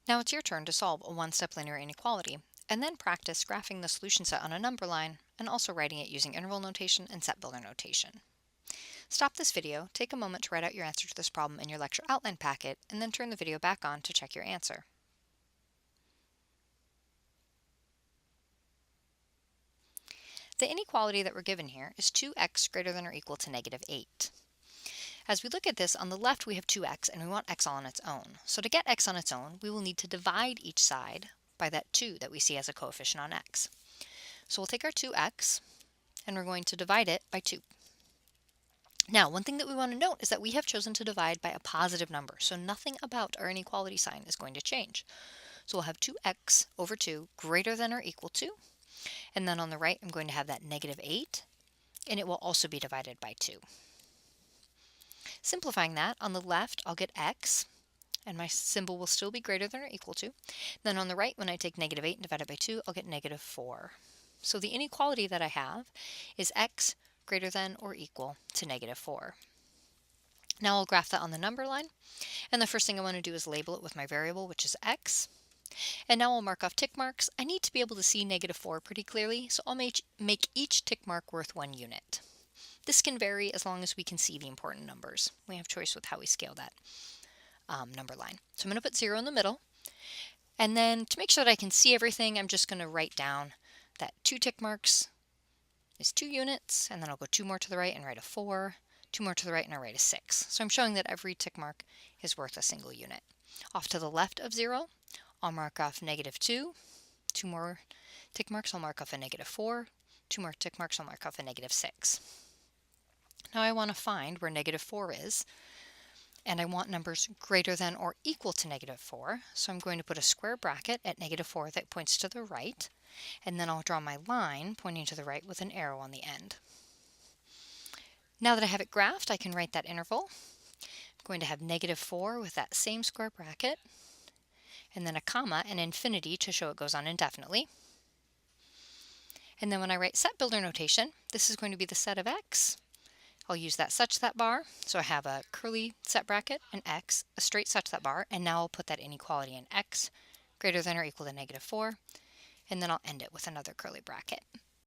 Now it's your turn to solve a one-step linear inequality, and then practice graphing the solution set on a number line and also writing it using interval notation and set builder notation. Stop this video, take a moment to write out your answer to this problem in your lecture outline packet, and then turn the video back on to check your answer. The inequality that we're given here is 2x greater than or equal to -8. As we look at this, on the left we have 2x and we want x all on its own. So to get x on its own, we will need to divide each side by that 2 that we see as a coefficient on x. So we'll take our 2x and we're going to divide it by 2. Now, one thing that we want to note is that we have chosen to divide by a positive number, so nothing about our inequality sign is going to change. So we'll have 2x over 2 greater than or equal to, and then on the right I'm going to have that -8, and it will also be divided by 2. Simplifying that, on the left I'll get x, and my symbol will still be greater than or equal to. Then on the right, when I take -8 and divide it by 2, I'll get -4. So the inequality that I have is x greater than or equal to -4. Now I'll graph that on the number line, and the first thing I want to do is label it with my variable, which is x. And now I'll mark off tick marks. I need to be able to see -4 pretty clearly, so I'll make each tick mark worth 1 unit. This can vary as long as we can see the important numbers. We have choice with how we scale that number line. So I'm going to put 0 in the middle, and then to make sure that I can see everything, I'm just going to write down that 2 tick marks is 2 units, and then I'll go 2 more to the right and write a 4, 2 more to the right and I write a 6. So I'm showing that every tick mark is worth a single unit. Off to the left of 0, I'll mark off -2, 2 more tick marks, I'll mark off a -4, 2 more tick marks, I'll mark off a -6. Now I want to find where -4 is, and I want numbers greater than or equal to -4, so I'm going to put a square bracket at -4 that points to the right, and then I'll draw my line pointing to the right with an arrow on the end. Now that I have it graphed, I can write that interval. I'm going to have -4 with that same square bracket, and then a comma and infinity to show it goes on indefinitely. And then when I write set builder notation, this is going to be the set of x. I'll use that such that bar, so I have a curly set bracket, an x, a straight such that bar, and now I'll put that inequality in x greater than or equal to -4, and then I'll end it with another curly bracket.